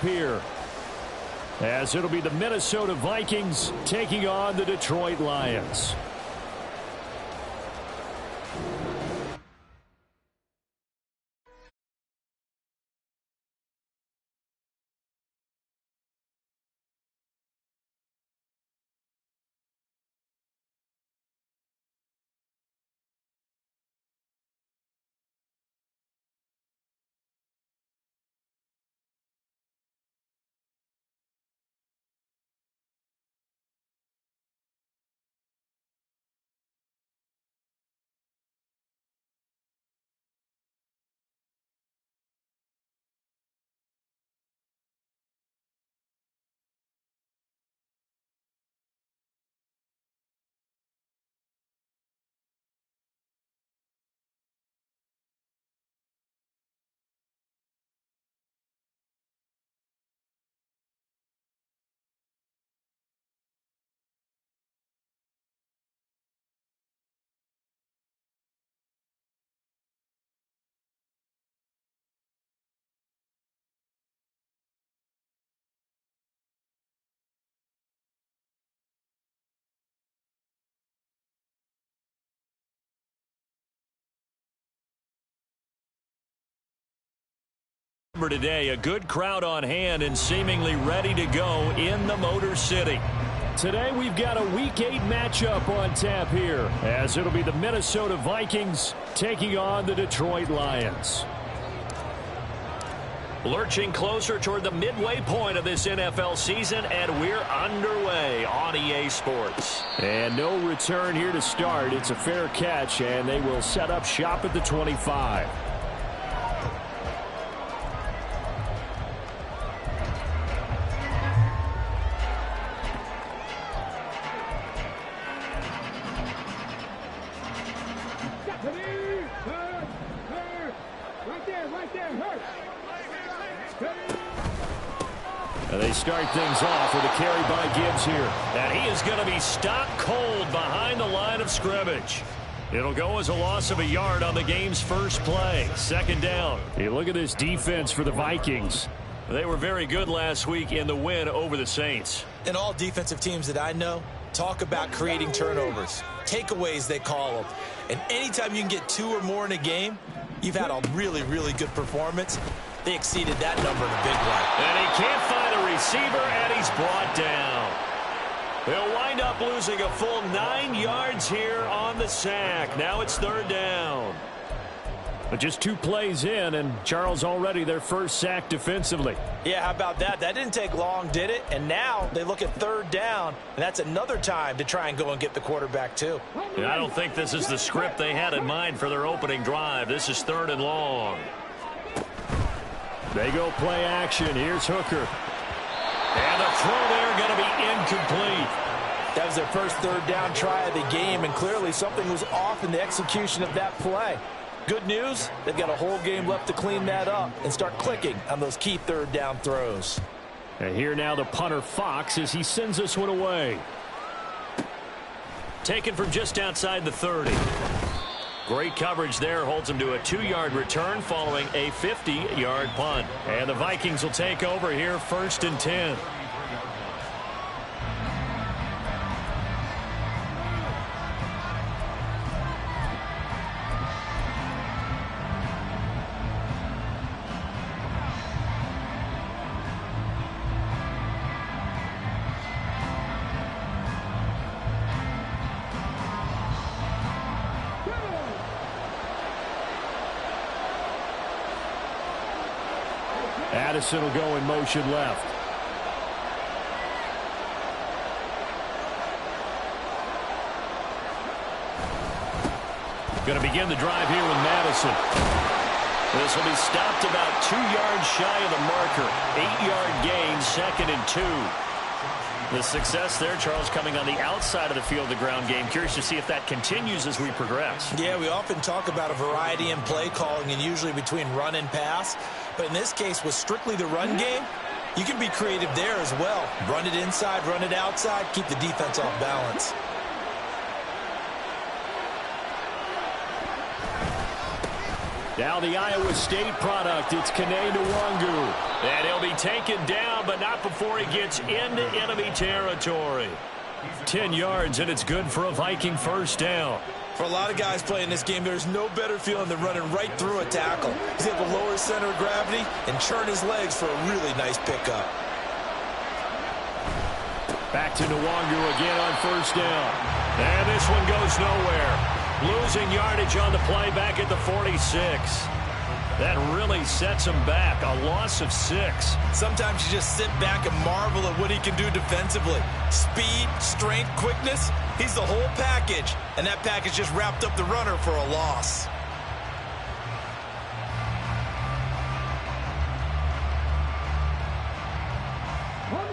Here, as it'll be the Minnesota Vikings taking on the Detroit Lions. Today, a good crowd on hand and seemingly ready to go in the Motor City. Today, we've got a Week 8 matchup on tap here, as it'll be the Minnesota Vikings taking on the Detroit Lions. Lurching closer toward the midway point of this NFL season, and we're underway on EA Sports. And no return here to start. It's a fair catch, and they will set up shop at the 25. They start things off with a carry by Gibbs here. And he is going to be stopped cold behind the line of scrimmage. It'll go as a loss of a yard on the game's first play. Second down. Hey, look at this defense for the Vikings. They were very good last week in the win over the Saints. And all defensive teams that I know talk about creating turnovers. Takeaways, they call them. And anytime you can get 2 or more in a game, you've had a really, really good performance. They exceeded that number in a big way. And he can't find a receiver, and he's brought down. He'll wind up losing a full 9 yards here on the sack. Now it's third down. But just 2 plays in, and Charles already their first sack defensively. Yeah, how about that? That didn't take long, did it? And now they look at third down, and that's another time to try and go and get the quarterback, too. Yeah, I don't think this is the script they had in mind for their opening drive. This is third and long. They go play action. Here's Hooker. And the throw there going to be incomplete. That was their first third down try of the game, and clearly something was off in the execution of that play. Good news, they've got a whole game left to clean that up and start clicking on those key third down throws. And here now the punter Fox as he sends this one away. Taken from just outside the 30. Great coverage there, holds him to a 2-yard return following a 50-yard punt. And the Vikings will take over here, first and 10. Addison will go in motion left. Going to begin the drive here with Madison. This will be stopped about 2 yards shy of the marker. 8-yard gain, second and 2. The success there, Charles, coming on the outside of the field, the ground game. Curious to see if that continues as we progress. Yeah, we often talk about a variety in play calling and usually between run and pass. But in this case, with strictly the run game, you can be creative there as well. Run it inside, run it outside, keep the defense off balance. Now the Iowa State product, it's Kene Nwangu. And he'll be taken down, but not before he gets into enemy territory. 10 yards, and it's good for a Viking first down. For a lot of guys playing this game, there's no better feeling than running right through a tackle. He's able to lower his center of gravity and churn his legs for a really nice pickup. Back to Nwangu again on first down. And this one goes nowhere. Losing yardage on the play back at the 46. That really sets him back. A loss of 6. Sometimes you just sit back and marvel at what he can do defensively. Speed, strength, quickness. He's the whole package. And that package just wrapped up the runner for a loss.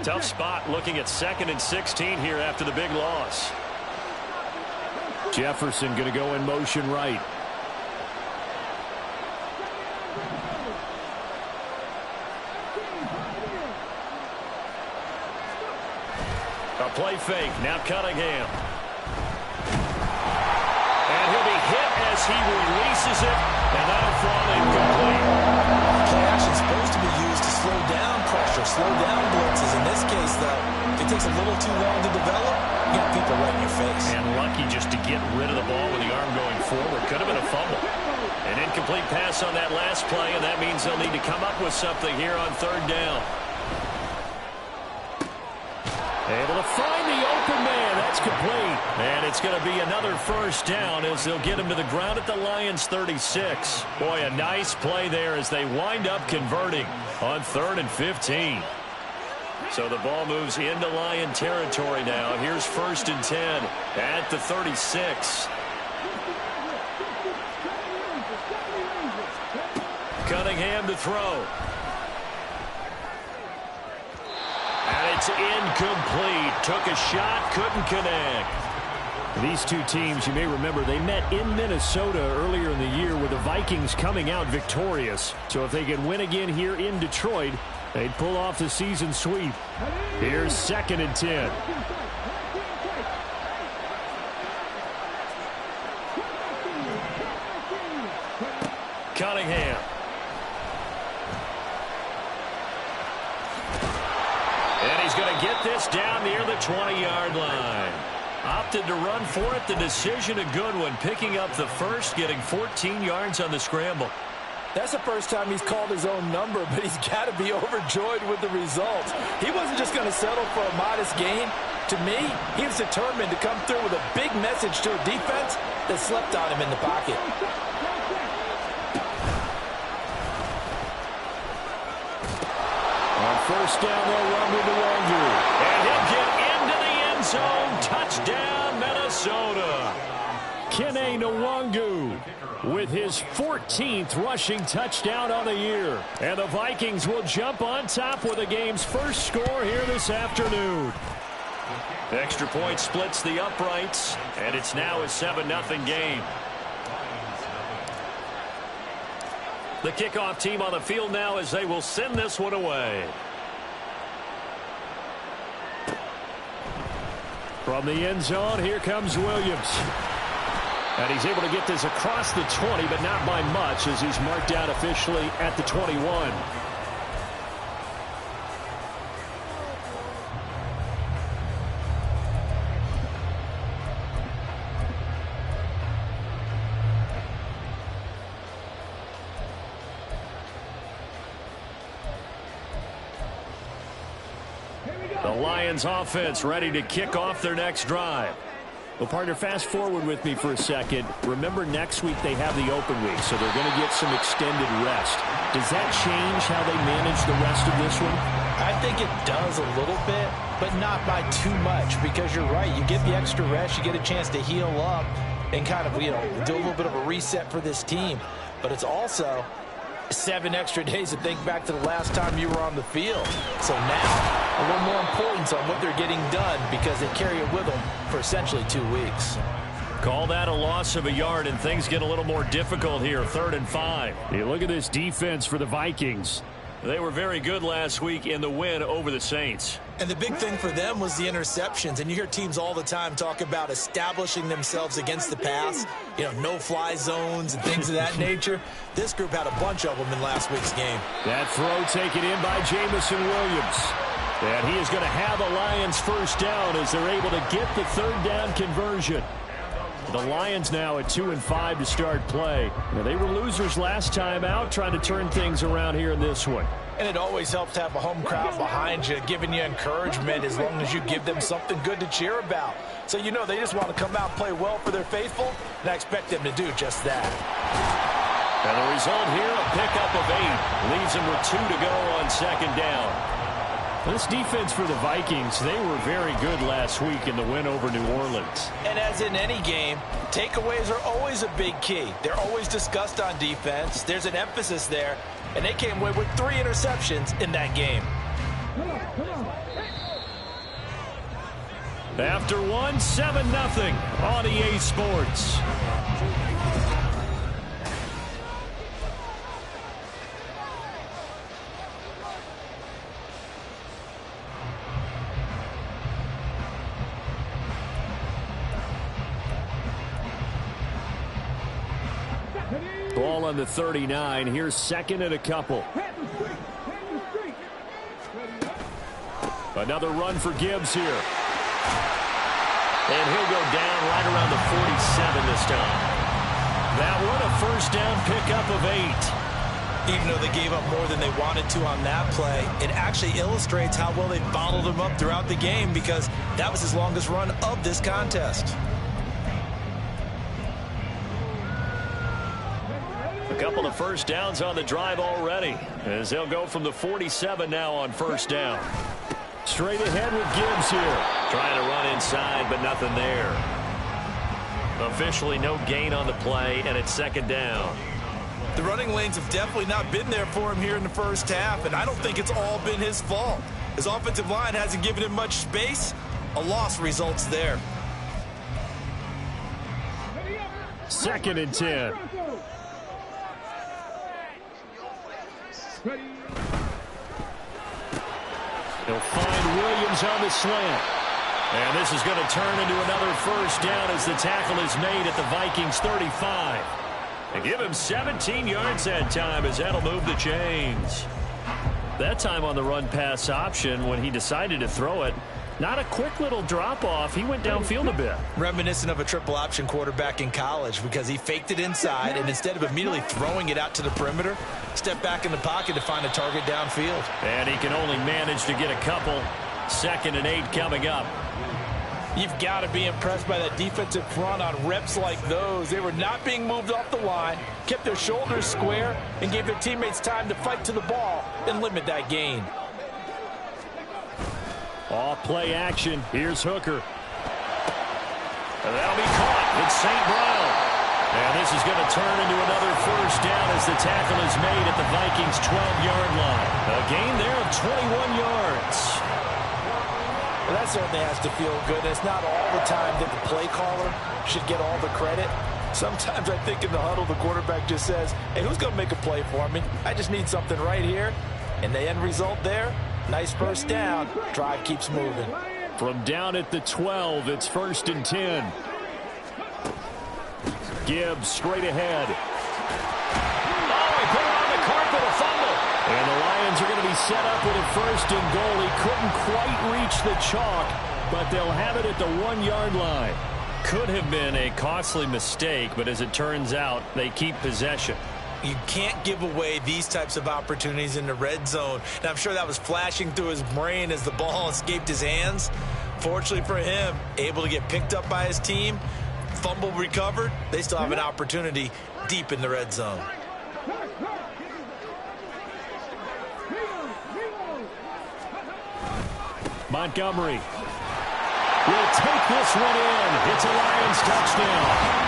Tough spot looking at 2nd and 16 here after the big loss. Jefferson going to go in motion right. A play fake. Now Cunningham. And he'll be hit as he releases it. And that'll fall incomplete. Play action is supposed to be used to slow down pressure, slow down blitzes. In this case, though, if it takes a little too long to develop, you got people right in your face. And lucky just to get rid of the ball with the arm going forward. Could have been a fumble. An incomplete pass on that last play, and that means they'll need to come up with something here on 3rd down. Able to find the open man. That's complete. And it's going to be another first down as they'll get him to the ground at the Lions' 36. Boy, a nice play there as they wind up converting on 3rd and 15. So the ball moves into Lion territory now. Here's 1st and 10 at the 36. Cunningham to throw. And it's incomplete. Took a shot, couldn't connect. These two teams, you may remember, they met in Minnesota earlier in the year with the Vikings coming out victorious. So if they can win again here in Detroit, they'd pull off the season sweep. Here's 2nd and 10. Cunningham. And he's going to get this down near the 20-yard line. Opted to run for it. The decision a good one. Picking up the first, getting 14 yards on the scramble. That's the first time he's called his own number, but he's got to be overjoyed with the results. He wasn't just going to settle for a modest gain. To me, he was determined to come through with a big message to a defense that slept on him in the pocket. On first down, they'll run with Nwangu. And he'll get into the end zone. Touchdown, Minnesota. Kene Nwangu with his 14th rushing touchdown on the year. And the Vikings will jump on top with the game's first score here this afternoon. The extra point splits the uprights, and it's now a 7-0 game. The kickoff team on the field now as they will send this one away. From the end zone, here comes Williams. And he's able to get this across the 20, but not by much as he's marked out officially at the 21. The Lions offense ready to kick off their next drive. Well, partner, fast forward with me for a second. Remember, next week they have the open week, so they're going to get some extended rest. Does that change how they manage the rest of this one? I think it does a little bit, but not by too much, because you're right. You get the extra rest, you get a chance to heal up and kind of, do a little bit of a reset for this team. But it's also 7 extra days to think back to the last time you were on the field. So now, a little more importance on what they're getting done because they carry it with them for essentially 2 weeks. Call that a loss of a yard, and things get a little more difficult here. 3rd and 5. You look at this defense for the Vikings. They were very good last week in the win over the Saints. And the big thing for them was the interceptions. And you hear teams all the time talk about establishing themselves against the pass, no-fly zones and things of that nature. This group had a bunch of them in last week's game. That throw taken in by Jamison Williams. And he is going to have a Lions first down as they're able to get the third down conversion. The Lions now at 2-5 to start play. They were losers last time out, trying to turn things around here in this one. And it always helps to have a home crowd behind you, giving you encouragement as long as you give them something good to cheer about. So they just want to come out and play well for their faithful, and I expect them to do just that. And the result here, a pickup of 8. Leaves them with 2 to go on second down. This defense for the Vikings, they were very good last week in the win over New Orleans. And as in any game, takeaways are always a big key. They're always discussed on defense. There's an emphasis there, and they came away with 3 interceptions in that game. After 7-0 on EA Sports. Ball on the 39. Here's second and a couple. Another run for Gibbs here. And he'll go down right around the 47 this time. That one, a first down pickup of 8. Even though they gave up more than they wanted to on that play, it actually illustrates how well they bottled them up throughout the game, because that was his longest run of this contest. A couple of first downs on the drive already, as they'll go from the 47 now on first down. Straight ahead with Gibbs here. Trying to run inside, but nothing there. Officially no gain on the play, and it's second down. The running lanes have definitely not been there for him here in the first half, and I don't think it's all been his fault. His offensive line hasn't given him much space. A loss results there. Second and 10. He'll find Williams on the slant. And this is going to turn into another first down as the tackle is made at the Vikings 35. And give him 17 yards that time, as that'll move the chains. That time on the run-pass option, when he decided to throw it, not a quick little drop-off. He went downfield a bit. Reminiscent of a triple option quarterback in college, because he faked it inside, and instead of immediately throwing it out to the perimeter, stepped back in the pocket to find a target downfield. And he can only manage to get a couple. Second and 8 coming up. You've got to be impressed by that defensive front on reps like those. They were not being moved off the line, kept their shoulders square, and gave their teammates time to fight to the ball and limit that gain. Off play action. Here's Hooker. And that'll be caught. It's St. Brown. And this is going to turn into another first down as the tackle is made at the Vikings' 12-yard line. A gain there of 21 yards. Well, that certainly has to feel good. It's not all the time that the play caller should get all the credit. Sometimes I think in the huddle, the quarterback just says, hey, who's going to make a play for me? I just need something right here. And the end result there, nice first down. Drive keeps moving. From down at the 12, it's first and 10. Gibbs straight ahead. Oh, he put it on the carpet, a fumble. And the Lions are going to be set up with a first and goal. He couldn't quite reach the chalk, but they'll have it at the 1-yard line. Could have been a costly mistake, but as it turns out, they keep possession. You can't give away these types of opportunities in the red zone. And I'm sure that was flashing through his brain as the ball escaped his hands. Fortunately for him, able to get picked up by his team, fumble recovered. They still have an opportunity deep in the red zone. Montgomery will take this one in. It's a Lions touchdown.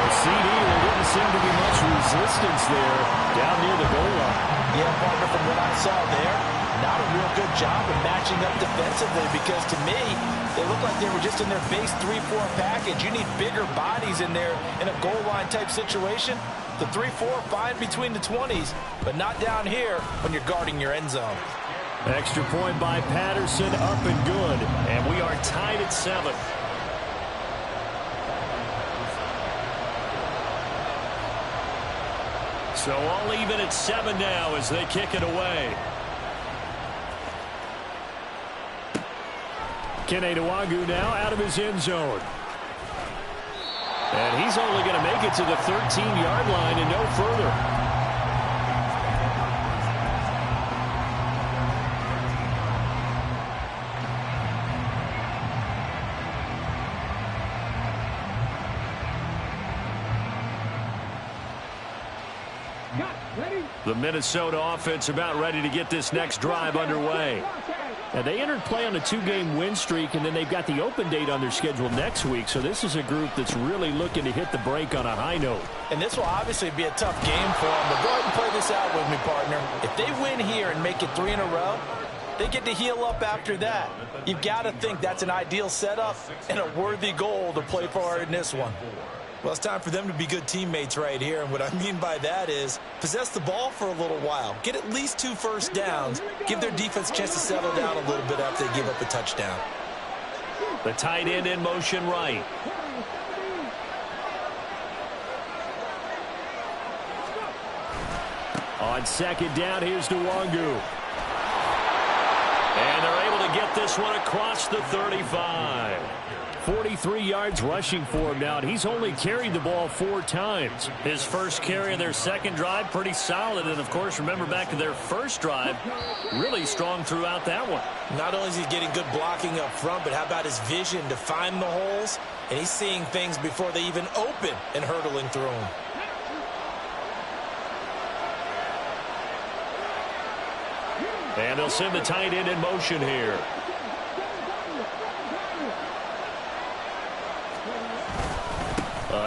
CD, there didn't seem to be much resistance there down near the goal line. Yeah, partner, from what I saw there, not a real good job of matching up defensively, because to me, they look like they were just in their base 3-4 package. You need bigger bodies in there in a goal line type situation. The 3-4, fine between the 20s, but not down here when you're guarding your end zone. Extra point by Patterson, up and good. And we are tied at 7. So all even at 7 now as they kick it away. Kene Nwangu now out of his end zone. And he's only going to make it to the 13-yard line and no further. The Minnesota offense about ready to get this next drive underway. Now, they entered play on a 2-game win streak, and then they've got the open date on their schedule next week. So this is a group that's really looking to hit the break on a high note. And this will obviously be a tough game for them. But go ahead and play this out with me, partner. If they win here and make it 3 in a row, they get to heal up after that. You've got to think that's an ideal setup and a worthy goal to play for in this one. Well, it's time for them to be good teammates right here. And what I mean by that is possess the ball for a little while. Get at least 2 first downs. Give their defense a chance to settle down a little bit after they give up a touchdown. The tight end in motion right. On second down, here's Nwangu. And they're able to get this one across the 35. 43 yards rushing for him now, and he's only carried the ball 4 times. His first carry of their second drive, pretty solid. And, of course, remember back to their first drive, really strong throughout that one. Not only is he getting good blocking up front, but how about his vision to find the holes? And he's seeing things before they even open and hurtling through them. And they'll send the tight end in motion here.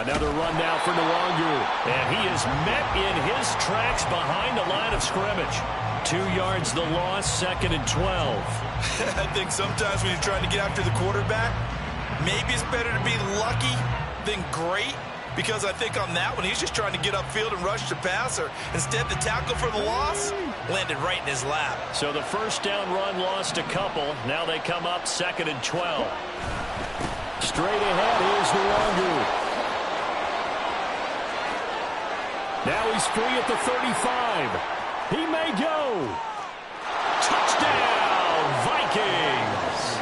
Another run now for Nwangu. And he is met in his tracks behind the line of scrimmage. 2 yards the loss, 2nd and 12. I think sometimes when you're trying to get after the quarterback, maybe it's better to be lucky than great. Because I think on that one, he's just trying to get upfield and rush the passer. Instead, the tackle for the loss landed right in his lap. So the first down run lost a couple. Now they come up 2nd and 12. Straight ahead, here's Nwangu. Now he's free at the 35. He may go. Touchdown, Vikings.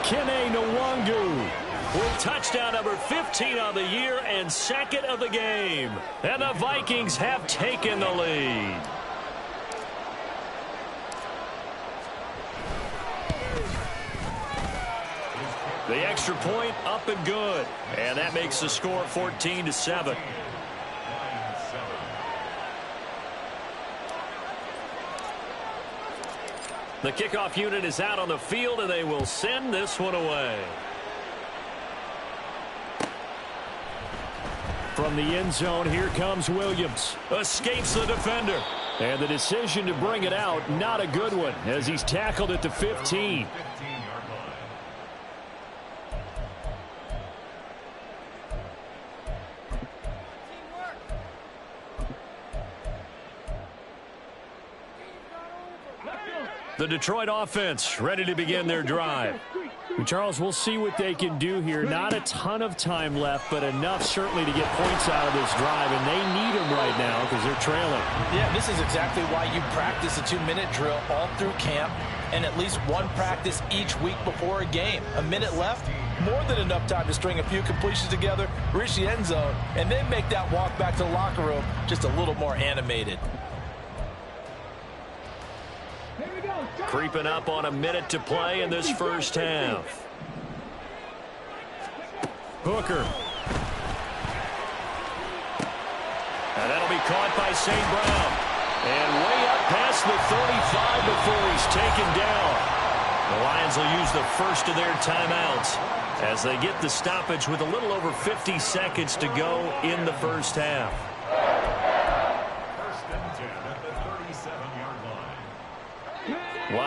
Kene Nwangu with touchdown number 15 on the year and 2nd of the game. And the Vikings have taken the lead. The extra point up and good. And that makes the score 14-7. The kickoff unit is out on the field, and they will send this one away. From the end zone, here comes Williams. Escapes the defender. And the decision to bring it out, not a good one, as he's tackled at the 15. The Detroit offense ready to begin their drive. And Charles, we'll see what they can do here. Not a ton of time left, but enough certainly to get points out of this drive, and they need them right now because they're trailing. Yeah, this is exactly why you practice a 2-minute drill all through camp and at least one practice each week before a game. A minute left, more than enough time to string a few completions together, reach the end zone, and then make that walk back to the locker room just a little more animated. Creeping up on a minute to play in this first half. Hooker. And that'll be caught by St. Brown. And way up past the 35 before he's taken down. The Lions will use the first of their timeouts as they get the stoppage with a little over 50 seconds to go in the first half.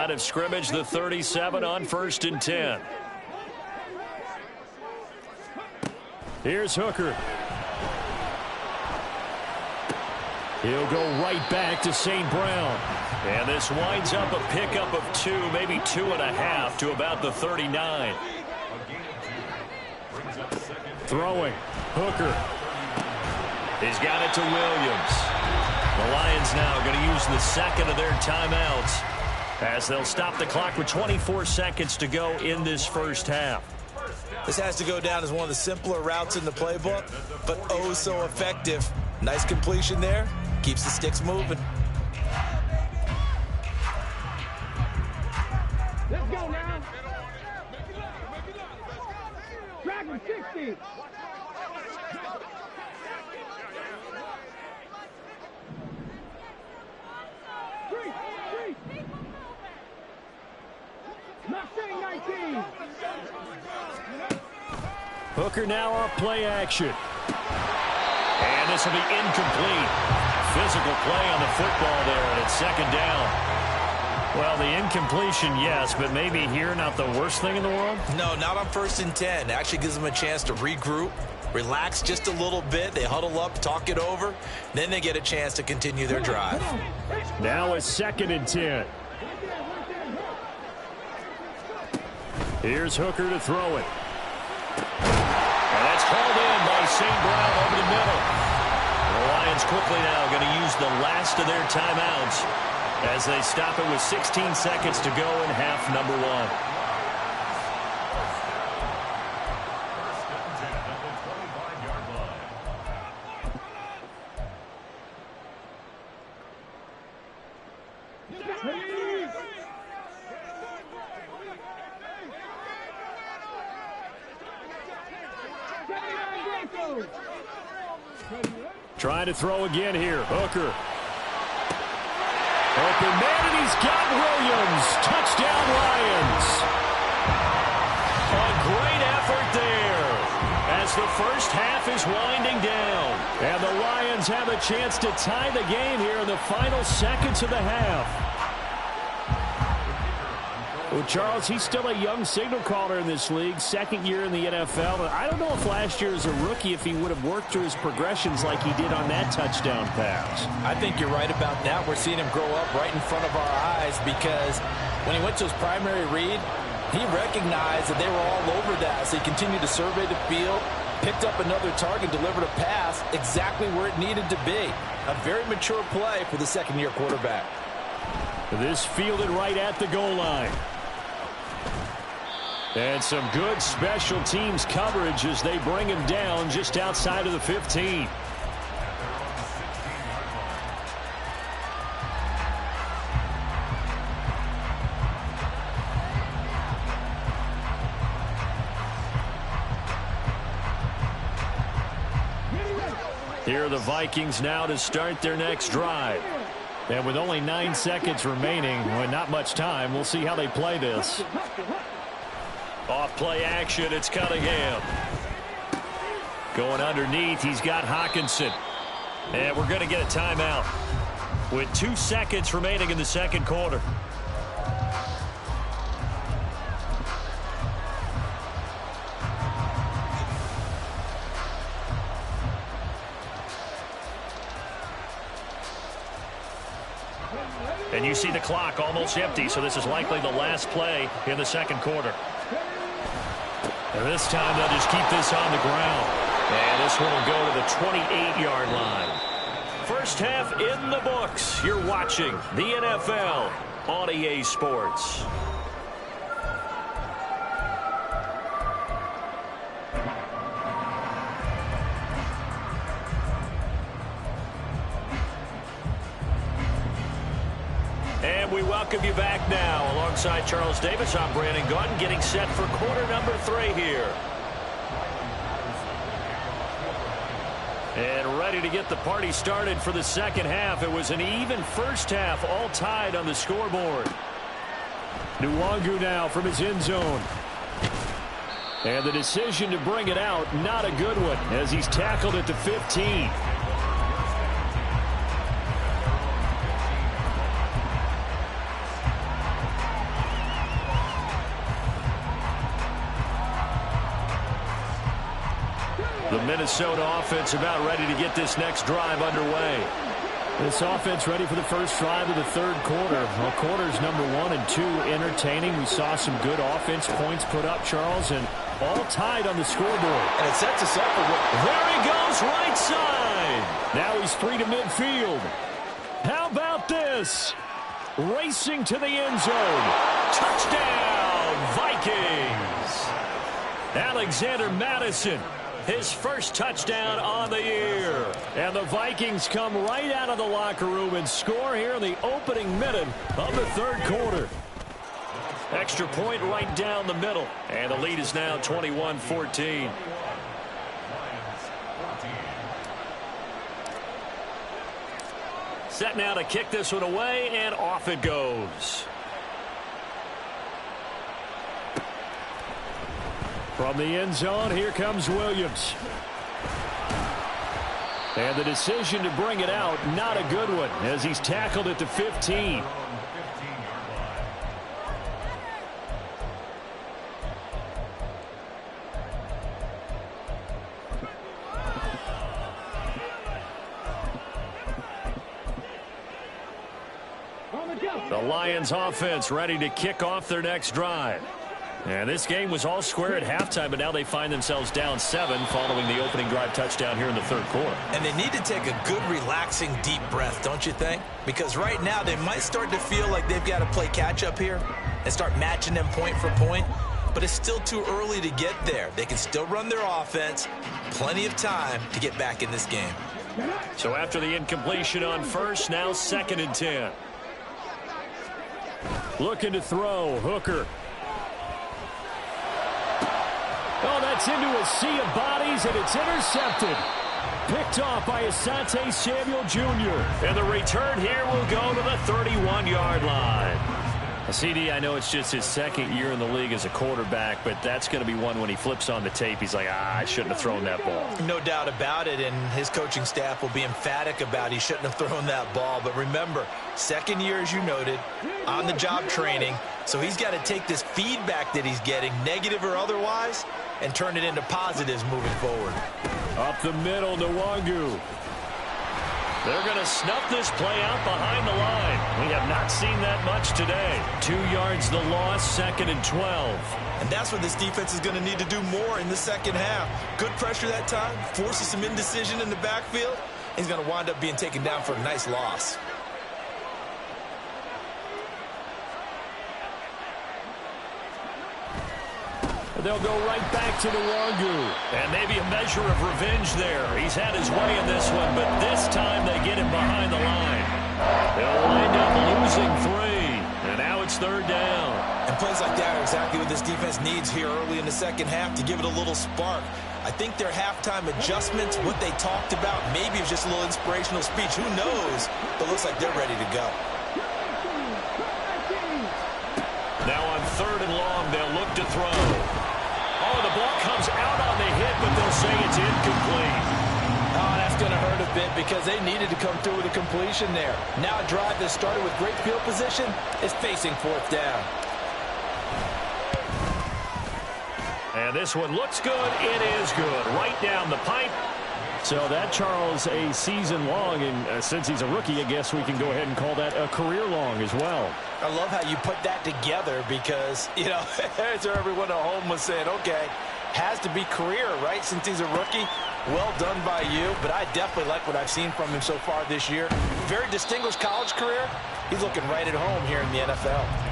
Line of scrimmage, the 37 on 1st and 10. Here's Hooker. He'll go right back to St. Brown. And this winds up a pickup of 2, maybe 2.5 to about the 39. Throwing. Hooker. He's got it to Williams. The Lions now going to use the second of their timeouts as they'll stop the clock with 24 seconds to go in this first half. This has to go down as one of the simpler routes in the playbook, but oh so effective. Nice completion there. Keeps the sticks moving. Let's go now. Dragon 60. Mustang 19. Hooker now off play action. And this will be incomplete. Physical play on the football there, and it's second down. Well, the incompletion, yes, but maybe here not the worst thing in the world? No, not on 1st and 10. It actually gives them a chance to regroup, relax just a little bit. They huddle up, talk it over. Then they get a chance to continue their drive. Now it's 2nd and 10. Here's Hooker to throw it. And that's called in by St. Brown over the middle. The Lions quickly now going to use the last of their timeouts as they stop it with 16 seconds to go in half number 1. Trying to throw again here. Hooker. Open man, and he's got Williams. Touchdown, Lions. A great effort there as the first half is winding down. And the Lions have a chance to tie the game here in the final seconds of the half. Well, Charles, he's still a young signal caller in this league, 2nd year in the NFL. But I don't know if last year as a rookie, if he would have worked through his progressions like he did on that touchdown pass. I think you're right about that. We're seeing him grow up right in front of our eyes because when he went to his primary read, he recognized that they were all over that. So he continued to survey the field, picked up another target, delivered a pass exactly where it needed to be. A very mature play for the 2nd-year quarterback. This fielded right at the goal line. And some good special teams coverage as they bring him down just outside of the 15. Here are the Vikings now to start their next drive. And with only 9 seconds remaining, well, not much time, we'll see how they play this. Off play action, it's Cunningham. Going underneath, he's got Hawkinson. And we're going to get a timeout with 2 seconds remaining in the second quarter. And you see the clock almost empty, so this is likely the last play in the second quarter. And this time they'll just keep this on the ground. And this one will go to the 28-yard line. First half in the books. You're watching the NFL on EA Sports. And we welcome you back now. Alongside Charles Davis, I'm Brandon Gaudin, getting set for quarter number 3 here. And ready to get the party started for the second half. It was an even first half, all tied on the scoreboard. Nwangu now from his end zone. And the decision to bring it out, not a good one, as he's tackled at the 15. The Minnesota offense about ready to get this next drive underway. This offense ready for the first drive of the third quarter. Well, quarters number 1 and 2 entertaining. We saw some good offense points put up, Charles, and all tied on the scoreboard. And it sets us up for what... There he goes, right side. Now he's free to midfield. How about this? Racing to the end zone. Touchdown, Vikings. Alexander Madison, his first touchdown on the year. And the Vikings come right out of the locker room and score here in the opening minute of the third quarter. Extra point right down the middle. And the lead is now 21-14. Set now to kick this one away, and off it goes. From the end zone, here comes Williams. And the decision to bring it out, not a good one, as he's tackled at the 15. The Lions offense ready to kick off their next drive. And this game was all square at halftime, but now they find themselves down 7 following the opening drive touchdown here in the third quarter. And they need to take a good, relaxing, deep breath, don't you think? Because right now they might start to feel like they've got to play catch-up here and start matching them point for point. But it's still too early to get there. They can still run their offense. Plenty of time to get back in this game. So after the incompletion on first, now 2nd and 10. Looking to throw, Hooker. Oh, that's into a sea of bodies, and it's intercepted. Picked off by Asante Samuel Jr. And the return here will go to the 31-yard line. CD, I know it's just his second year in the league as a quarterback, but that's going to be one when he flips on the tape. He's like, I shouldn't have thrown that ball. No doubt about it, and his coaching staff will be emphatic about he shouldn't have thrown that ball. But remember, second year, as you noted, on-the-job training, so he's got to take this feedback that he's getting, negative or otherwise, and turn it into positives moving forward. Up the middle, Nwangu. They're going to snuff this play out behind the line. We have not seen that much today. 2 yards the loss, 2nd and 12. And that's what this defense is going to need to do more in the second half. Good pressure that time, forces some indecision in the backfield. He's going to wind up being taken down for a nice loss. They'll go right back to Nwangu. And maybe a measure of revenge there. He's had his way in this one, but this time they get him behind the line. They'll wind up losing 3. And now it's 3rd down. And plays like that are exactly what this defense needs here early in the second half to give it a little spark. I think their halftime adjustments, what they talked about, maybe it was just a little inspirational speech. Who knows? But it looks like they're ready to go. Now on 3rd and long, they'll look to throw. Oh, the ball comes out on the hit, but they'll say it's incomplete. Oh, that's going to hurt a bit because they needed to come through with a completion there. Now a drive that started with great field position is facing 4th down. And this one looks good. It is good. Right down the pipe. So that, Charles, a season long, and since he's a rookie, I guess we can go ahead and call that a career long as well. I love how you put that together because, you know, as everyone at home was saying, okay, has to be career, right, since he's a rookie. Well done by you, but I definitely like what I've seen from him so far this year. Very distinguished college career. He's looking right at home here in the NFL.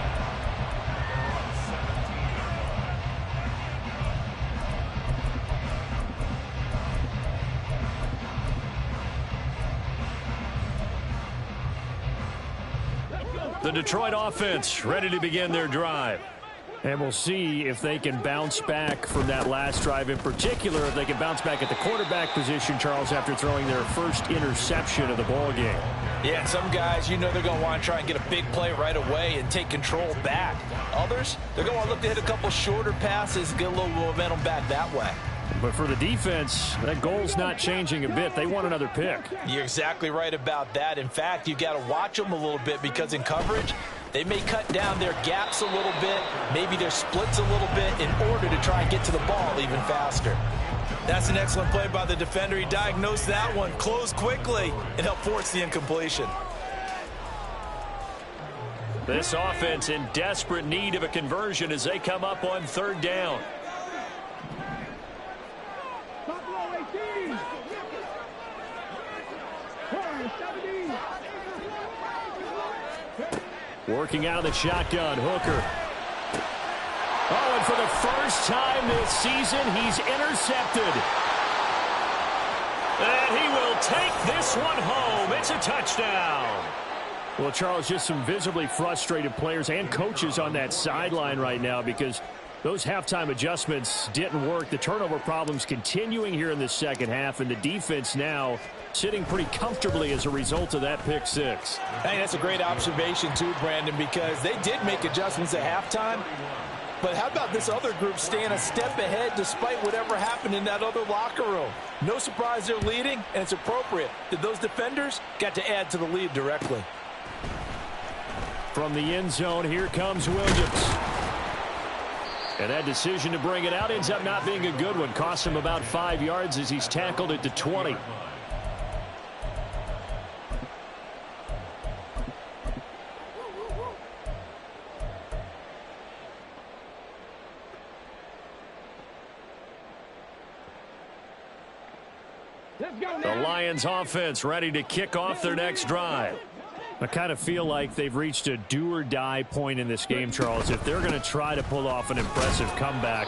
The Detroit offense ready to begin their drive. And we'll see if they can bounce back from that last drive, in particular, if they can bounce back at the quarterback position, Charles, after throwing their first interception of the ball game. Yeah, and some guys, you know they're going to want to try and get a big play right away and take control back. Others, they're going to look to hit a couple shorter passes, get a little momentum back that way. But for the defense, that goal's not changing a bit. They want another pick. You're exactly right about that. In fact, you got to watch them a little bit because in coverage, They may cut down their gaps a little bit, maybe their splits a little bit in order to try and get to the ball even faster. That's an excellent play by the defender. He diagnosed that one, closed quickly, and helped force the incompletion. This offense in desperate need of a conversion as they come up on third down. Working out of the shotgun, Hooker. Oh, and for the first time this season, he's intercepted. And he will take this one home. It's a touchdown. Well, Charles, just some visibly frustrated players and coaches on that sideline right now because those halftime adjustments didn't work. The turnover problems continuing here in the second half, and the defense now sitting pretty comfortably as a result of that pick six. Hey, that's a great observation too, Brandon, because they did make adjustments at halftime. But how about this other group staying a step ahead despite whatever happened in that other locker room? No surprise they're leading, and it's appropriate that those defenders got to add to the lead directly. From the end zone, here comes Williams. And that decision to bring it out ends up not being a good one. Cost him about 5 yards as he's tackled at the 20. The Lions offense ready to kick off their next drive. I kind of feel like they've reached a do-or-die point in this game, Charles. If they're going to try to pull off an impressive comeback,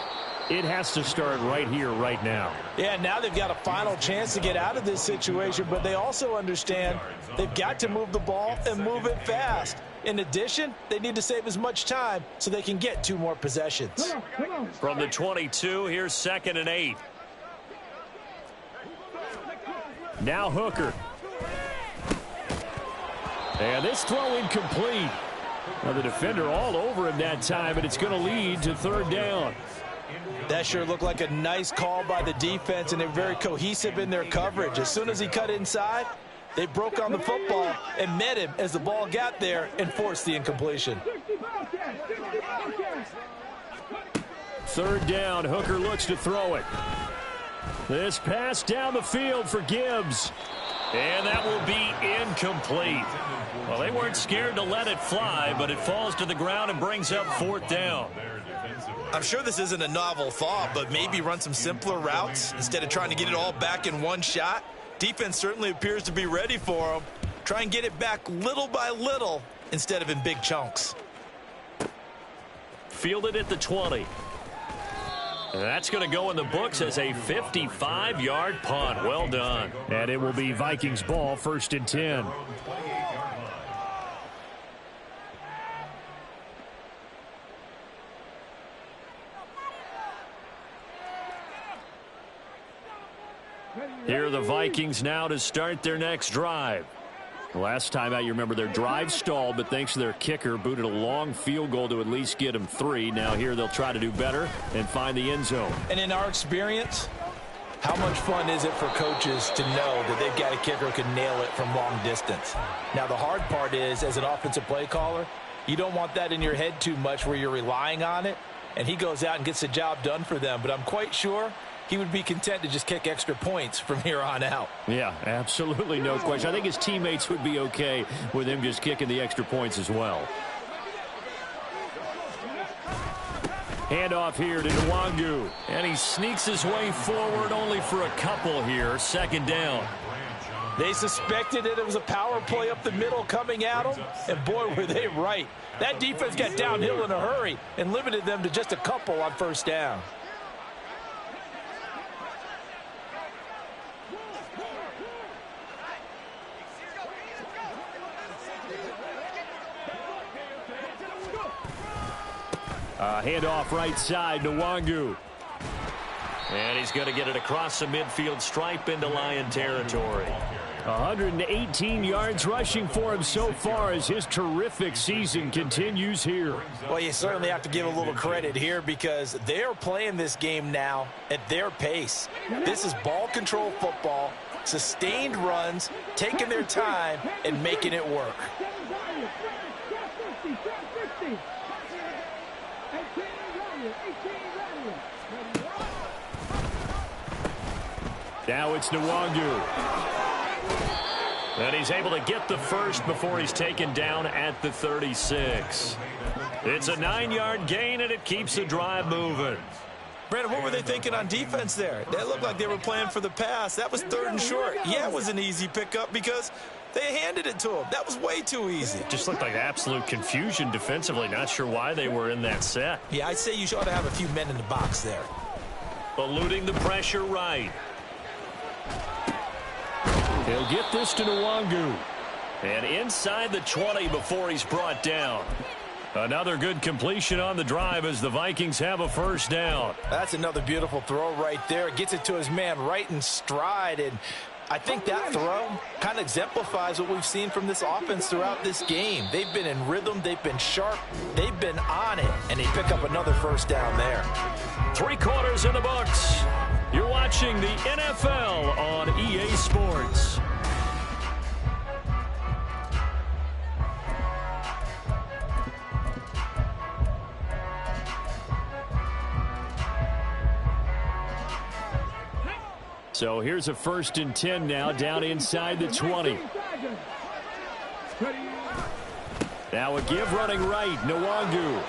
it has to start right here, right now. Yeah, now they've got a final chance to get out of this situation, but they also understand they've got to move the ball and move it fast. In addition, they need to save as much time so they can get 2 more possessions. From the 22, here's 2nd and 8. Now Hooker. And this throw incomplete. Now the defender all over him that time, and it's going to lead to 3rd down. That sure looked like a nice call by the defense, and they're very cohesive in their coverage. As soon as he cut inside, they broke on the football and met him as the ball got there and forced the incompletion. 3rd down, Hooker looks to throw it. This pass down the field for Gibbs. And that will be incomplete. Well, they weren't scared to let it fly, but it falls to the ground and brings up 4th down. I'm sure this isn't a novel thought, but maybe run some simpler routes instead of trying to get it all back in one shot. Defense certainly appears to be ready for them. Try and get it back little by little instead of in big chunks. Fielded at the 20. And that's going to go in the books as a 55-yard punt. Well done. And it will be Vikings ball, 1st and 10. Here are the Vikings now to start their next drive. Last time out, you remember their drive stalled, but thanks to their kicker, booted a long field goal to at least get them 3. Now here they'll try to do better and find the end zone. And in our experience, how much fun is it for coaches to know that they've got a kicker who can nail it from long distance? Now the hard part is, as an offensive play caller, you don't want that in your head too much where you're relying on it, and he goes out and gets the job done for them. But I'm quite sure he would be content to just kick extra points from here on out. Yeah, absolutely, no question. I think his teammates would be okay with him just kicking the extra points as well. Handoff here to Nwangu. And he sneaks his way forward only for a couple here. 2nd down. They suspected that it was a power play up the middle coming at them, and boy, were they right. That defense got downhill in a hurry and limited them to just a couple on 1st down. Handoff right side to Nwangu. And he's going to get it across the midfield stripe into Lion territory. 118 yards rushing for him so far as his terrific season continues here. Well, you certainly have to give a little credit here because they're playing this game now at their pace. This is ball control football, sustained runs, taking their time and making it work. Now it's Nwangu. And he's able to get the first before he's taken down at the 36. It's a 9-yard gain, and it keeps the drive moving. Brandon, what were they thinking on defense there? They looked like they were playing for the pass. That was 3rd and short. Yeah, it was an easy pickup because they handed it to him. That was way too easy. Just looked like absolute confusion defensively. Not sure why they were in that set. Yeah, I'd say you ought to have a few men in the box there. Eluding the pressure right. He'll get this to Nwangu. And inside the 20 before he's brought down. Another good completion on the drive as the Vikings have a first down. That's another beautiful throw right there. Gets it to his man right in stride. And I think that throw kind of exemplifies what we've seen from this offense throughout this game. They've been in rhythm. They've been sharp. They've been on it. And they pick up another first down there. 3 quarters in the books. You're watching the NFL on EA Sports. So here's a 1st and 10 now down inside the 20. Now a give running right, Nwangu.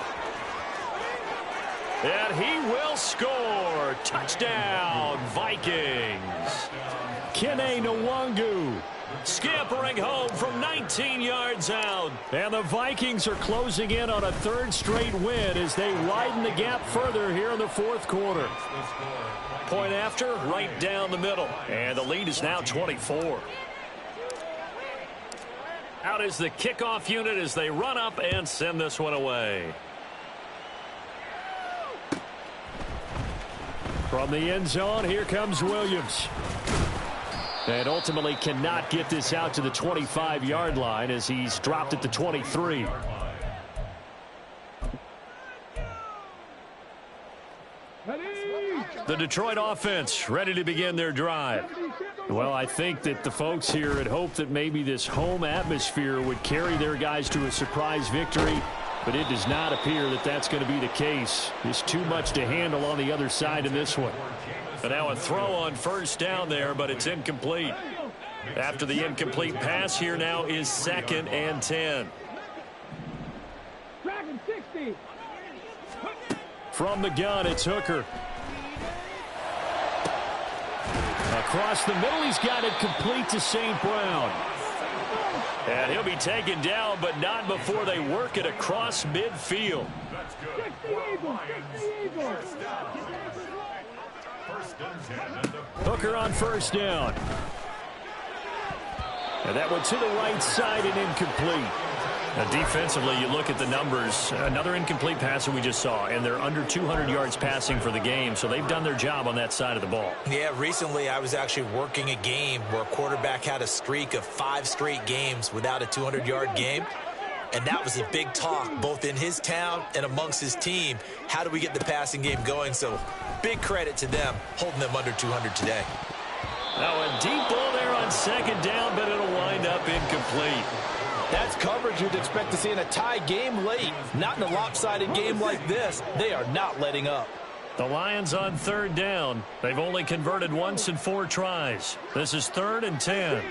And he will score. Touchdown, Vikings. Kene Nwangu scampering home from 19 yards out. And the Vikings are closing in on a 3rd straight win as they widen the gap further here in the 4th quarter. Point after, right down the middle. And the lead is now 24. Out is the kickoff unit as they run up and send this one away. From the end zone, here comes Williams. And ultimately cannot get this out to the 25-yard line as he's dropped at the 23. The Detroit offense ready to begin their drive. Well, I think that the folks here had hoped that maybe this home atmosphere would carry their guys to a surprise victory, but it does not appear that that's going to be the case. There's too much to handle on the other side in this one. And now a throw on 1st down there, but it's incomplete. After the incomplete pass, here now is 2nd and 10. From the gun, it's Hooker. Across the middle, he's got it complete to St. Brown. And he'll be taken down, but not before they work it across midfield. Hooker on 1st down. And that one to the right side and incomplete. Now defensively, you look at the numbers. Another incomplete pass that we just saw, and they're under 200 yards passing for the game, so they've done their job on that side of the ball. Yeah, recently I was actually working a game where a quarterback had a streak of 5 straight games without a 200-yard game, and that was a big talk both in his town and amongst his team. How do we get the passing game going? So big credit to them holding them under 200 today. Now a deep ball there on 2nd down, but it'll wind up incomplete. That's coverage you'd expect to see in a tie game late. Not in a lopsided game like this. They are not letting up. The Lions on 3rd down. They've only converted once in 4 tries. This is 3rd and 10.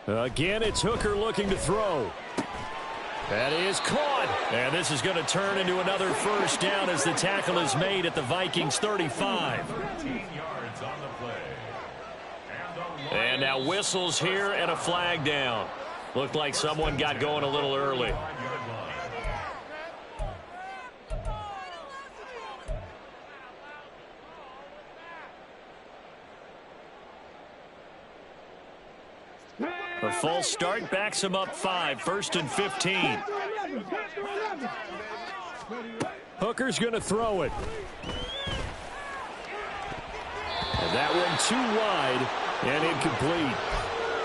Again, it's Hooker looking to throw. That is caught. And this is going to turn into another 1st down as the tackle is made at the Vikings 35. And now whistles here and a flag down. Looked like someone got going a little early. The false start backs him up 5, 1st and 15. Hooker's going to throw it. And that one too wide and incomplete.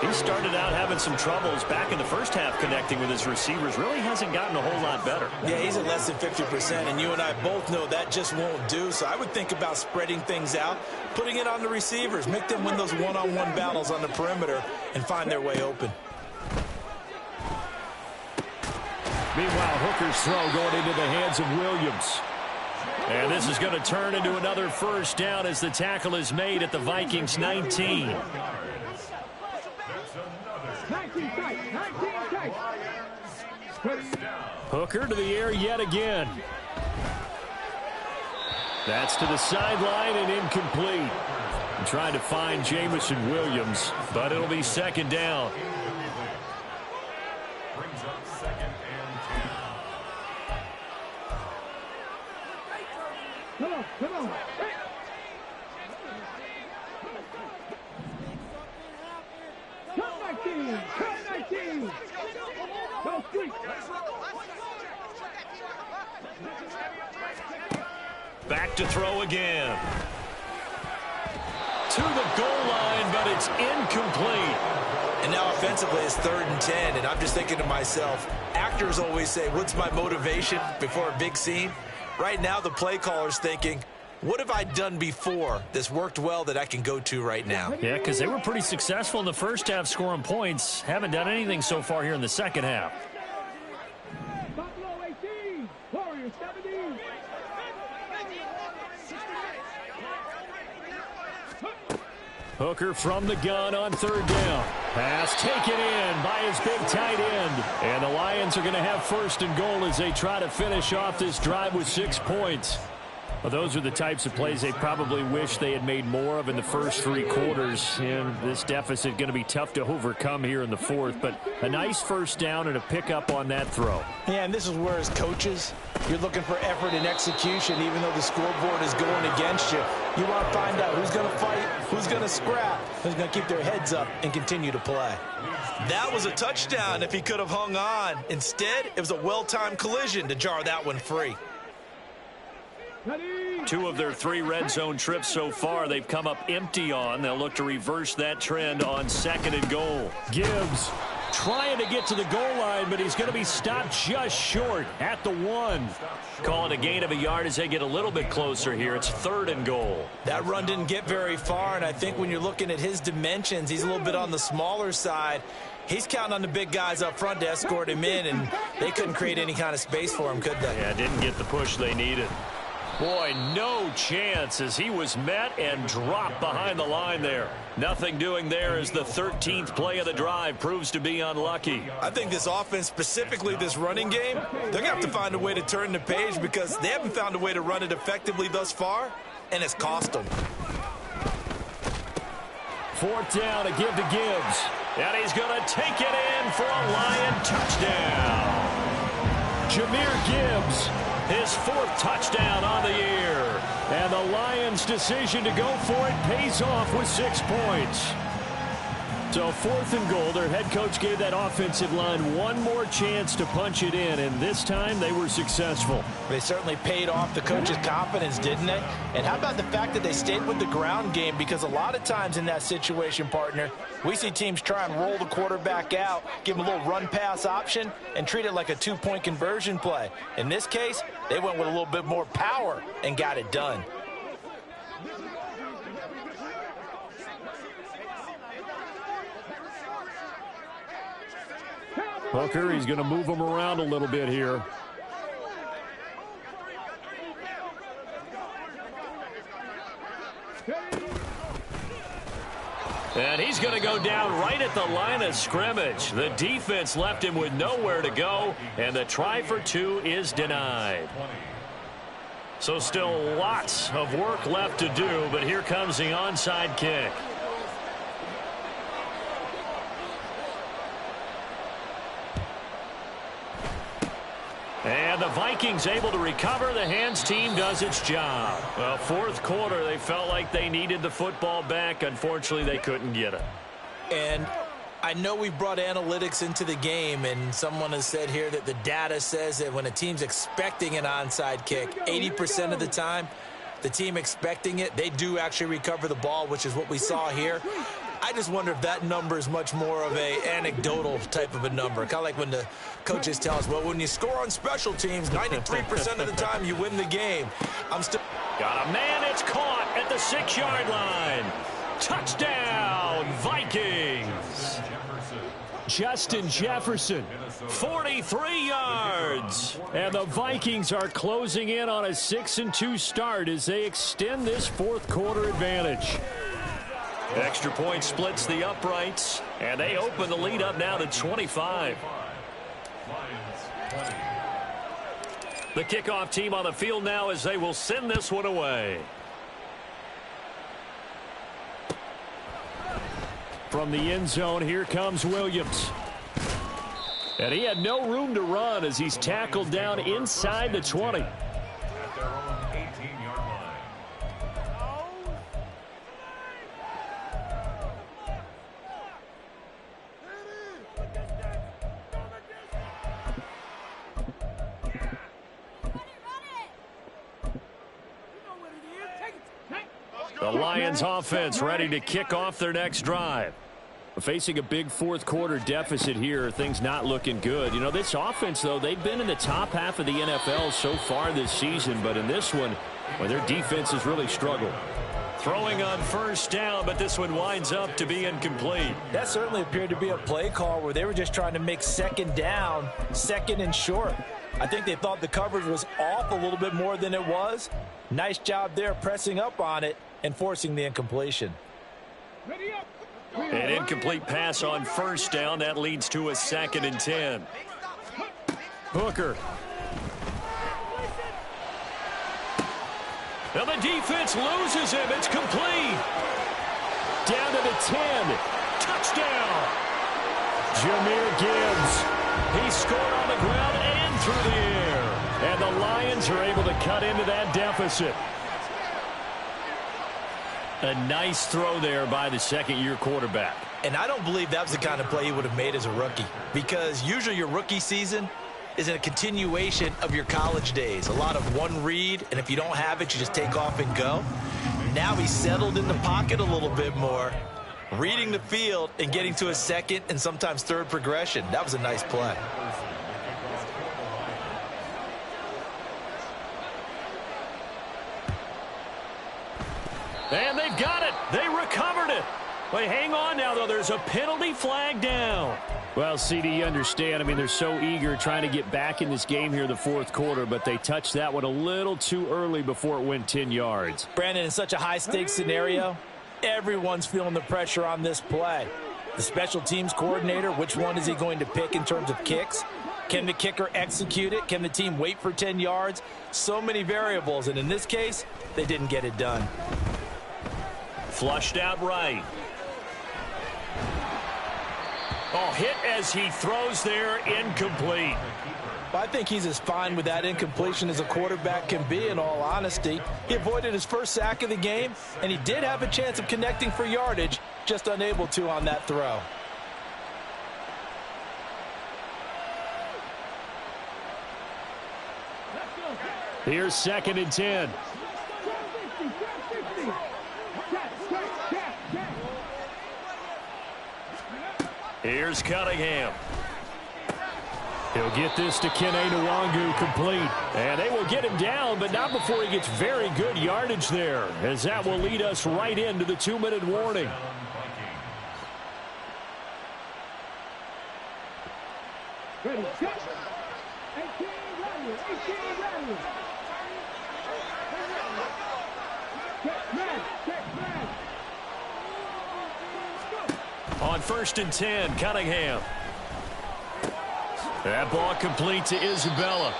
He started out having some troubles back in the first half connecting with his receivers. Really hasn't gotten a whole lot better. Yeah, he's at less than 50%, and you and I both know that just won't do. So I would think about spreading things out, putting it on the receivers, make them win those one-on-one battles on the perimeter and find their way open. Meanwhile, Hooker's throw going into the hands of Williams. And this is going to turn into another first down as the tackle is made at the Vikings 19. 19 tight. 19 tight. Hooker to the air yet again. That's to the sideline and incomplete. I'm trying to find Jamison Williams, but it'll be second down. Come on, come on. Hey. Cut 19. Cut 19. Go street. Back to throw again. To the goal line, but it's incomplete. And now offensively it's 3rd and 10, and I'm just thinking to myself, actors always say, what's my motivation before a big scene? Right now the play caller's thinking, what have I done before that's worked well that I can go to right now? Yeah, because they were pretty successful in the first half scoring points. Haven't done anything so far here in the second half. Buffalo 18. Warriors 17. Hooker from the gun on 3rd down. Pass taken in by his big tight end. And the Lions are going to have 1st and goal as they try to finish off this drive with 6 points. Well, those are the types of plays they probably wish they had made more of in the first 3 quarters. And this deficit going to be tough to overcome here in the 4th. But a nice first down and a pickup on that throw. Yeah, and this is where as coaches, you're looking for effort and execution, even though the scoreboard is going against you. You want to find out who's going to fight, who's going to scrap, who's going to keep their heads up and continue to play. That was a touchdown if he could have hung on. Instead, it was a well-timed collision to jar that one free. 2 of their 3 red zone trips so far they've come up empty on. They'll look to reverse that trend on 2nd and goal. Gibbs trying to get to the goal line, but he's going to be stopped just short at the 1. Call it a gain of a yard as they get a little bit closer here. It's 3rd and goal. That run didn't get very far, and I think when you're looking at his dimensions, he's a little bit on the smaller side. He's counting on the big guys up front to escort him in, and they couldn't create any kind of space for him, could they? Yeah, didn't get the push they needed. Boy, no chance as he was met and dropped behind the line there. Nothing doing there as the 13th play of the drive proves to be unlucky. I think this offense, specifically this running game, they're going to have to find a way to turn the page because they haven't found a way to run it effectively thus far, and it's cost them. 4th down to give to Gibbs. And he's going to take it in for a Lion touchdown. Jahmyr Gibbs, his 4th touchdown on the year. And the Lions' decision to go for it pays off with 6 points. So 4th and goal, their head coach gave that offensive line one more chance to punch it in, and this time they were successful. They certainly paid off the coach's confidence, didn't they? And how about the fact that they stayed with the ground game? Because a lot of times in that situation, partner, we see teams try and roll the quarterback out, give him a little run-pass option, and treat it like a 2-point conversion play. In this case, they went with a little bit more power and got it done. Hooker, he's going to move him around a little bit here. And he's going to go down right at the line of scrimmage. The defense left him with nowhere to go, and the try for 2 is denied. So still lots of work left to do, but here comes the onside kick. And the Vikings able to recover. The hands team does its job. Well, 4th quarter, they felt like they needed the football back. Unfortunately, they couldn't get it. And I know we brought analytics into the game, and someone has said here that the data says that when a team's expecting an onside kick, 80% of the time, the team expecting it, they do actually recover the ball, which is what we saw here. I just wonder if that number is much more of a anecdotal type of a number. Kind of like when the coaches tell us, well, when you score on special teams, 93% of the time you win the game. Got a man, it's caught at the 6-yard line. Touchdown, Vikings. Justin Jefferson, 43 yards. And the Vikings are closing in on a 6-2 start as they extend this fourth quarter advantage. Extra point splits the uprights, and they open the lead up now to 25. The kickoff team on the field now as they will send this one away. From the end zone, here comes Williams. And he had no room to run as he's tackled down inside the 20. At their own 18-yard line. The Lions offense ready to kick off their next drive. Facing a big fourth quarter deficit here, things not looking good. You know, this offense, though, they've been in the top half of the NFL so far this season, but in this one, well, their defense has really struggled. Throwing on first down, but this one winds up to be incomplete. That certainly appeared to be a play call where they were just trying to make second down, second and short. I think they thought the coverage was off a little bit more than it was. Nice job there pressing up on it and forcing the incompletion. An incomplete pass on first down. That leads to a 2nd and 10. Hooker. Now the defense loses him. It's complete. Down to the 10. Touchdown. Jahmyr Gibbs. He scored on the ground and through the air. And the Lions are able to cut into that deficit. A nice throw there by the second-year quarterback. And I don't believe that was the kind of play he would have made as a rookie, because usually your rookie season is a continuation of your college days. A lot of one read, and if you don't have it, you just take off and go. Now he's settled in the pocket a little bit more, reading the field and getting to a second and sometimes third progression. That was a nice play. And they've got it. They recovered it. But hang on now, though. There's a penalty flag down. Well, CD, you understand. I mean, they're so eager trying to get back in this game here in the fourth quarter, but they touched that one a little too early before it went 10 yards. Brandon, in such a high-stakes scenario, everyone's feeling the pressure on this play. The special teams coordinator, which one is he going to pick in terms of kicks? Can the kicker execute it? Can the team wait for 10 yards? So many variables, and in this case, they didn't get it done. Flushed out right. Oh, hit as he throws there, incomplete. I think he's as fine with that incompletion as a quarterback can be, in all honesty. He avoided his first sack of the game, and he did have a chance of connecting for yardage, just unable to on that throw. Here's 2nd and 10. Here's Cunningham. He'll get this to Kene Nwangu complete. And they will get him down, but not before he gets very good yardage there, as that will lead us right into the 2-minute warning. Ready, set. 18 running, 18 running. Check man. On 1st and 10, Cunningham. That ball complete to Isabella.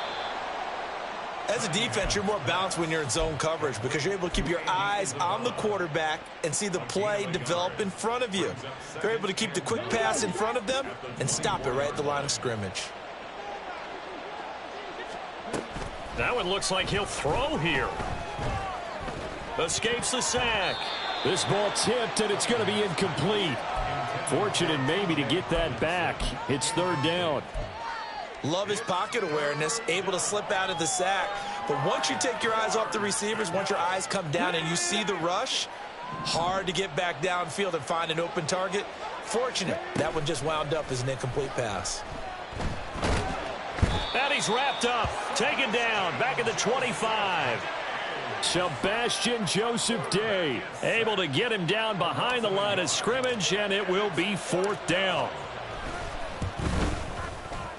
As a defense, you're more balanced when you're in zone coverage because you're able to keep your eyes on the quarterback and see the play develop in front of you. They're able to keep the quick pass in front of them and stop it right at the line of scrimmage. That one looks like he'll throw here. Escapes the sack. This ball tipped, and it's going to be incomplete. Fortunate maybe to get that back. It's 3rd down. Love his pocket awareness, able to slip out of the sack. But once you take your eyes off the receivers, once your eyes come down and you see the rush, hard to get back downfield and find an open target. Fortunate, that one just wound up as an incomplete pass. And he's wrapped up, taken down, back at the 25. Sebastian Joseph Day able to get him down behind the line of scrimmage, and it will be 4th down.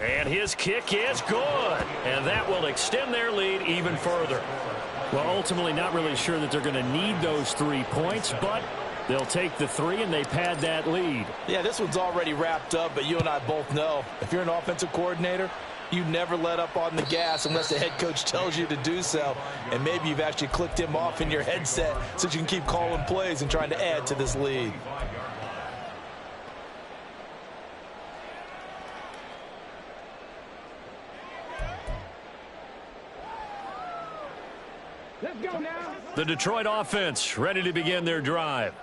And his kick is good. And that will extend their lead even further. Well, ultimately not really sure that they're going to need those 3 points, but they'll take the 3 and they pad that lead. Yeah, this one's already wrapped up, but you and I both know if you're an offensive coordinator, you never let up on the gas unless the head coach tells you to do so. And maybe you've actually clicked him off in your headset so you can keep calling plays and trying to add to this lead. Let's go now. The Detroit offense ready to begin their drive.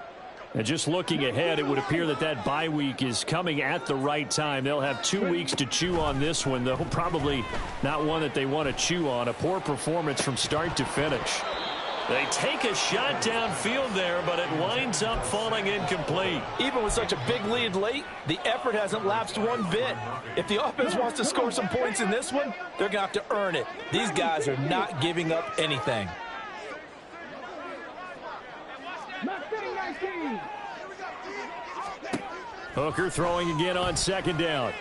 And just looking ahead, it would appear that that bye week is coming at the right time. They'll have 2 weeks to chew on this one, though probably not one that they want to chew on. A poor performance from start to finish. They take a shot downfield there, but it winds up falling incomplete. Even with such a big lead late, the effort hasn't lapsed one bit. If the offense wants to score some points in this one, they're going to have to earn it. These guys are not giving up anything. Mustang 19. Hooker throwing again on second down.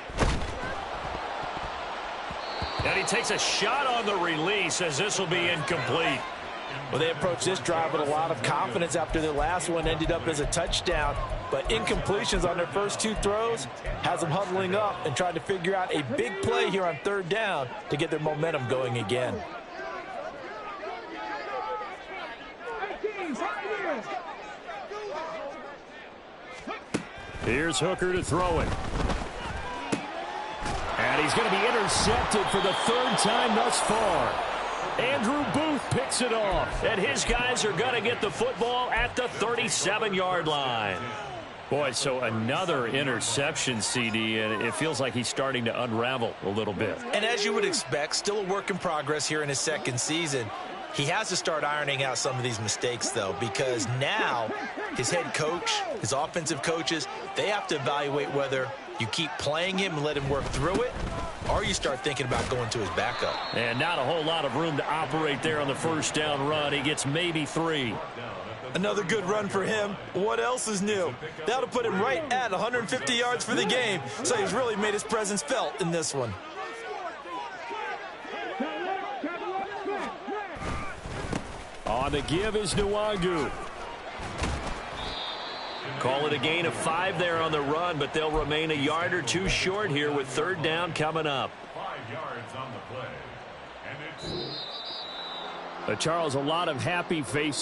And he takes a shot on the release as this will be incomplete. Well, they approached this drive with a lot of confidence after their last one ended up as a touchdown. But incompletions on their first 2 throws has them huddling up and trying to figure out a big play here on third down to get their momentum going again. 18, right here. Here's Hooker to throw it. And he's going to be intercepted for the 3rd time thus far. Andrew Booth picks it off. And his guys are going to get the football at the 37-yard line. Boy, so another interception, CD, and it feels like he's starting to unravel a little bit. And as you would expect, still a work in progress here in his second season. He has to start ironing out some of these mistakes, though, because now his head coach, his offensive coaches, they have to evaluate whether you keep playing him and let him work through it, or you start thinking about going to his backup. And not a whole lot of room to operate there on the first down run. He gets maybe 3. Another good run for him. What else is new? That'll put him right at 150 yards for the game, so he's really made his presence felt in this one. On the give is Nwangu. Call it a gain of 5 there on the run, but they'll remain a yard or 2 short here with third down coming up. 5 yards on the play. And it's Charles, a lot of happy faces.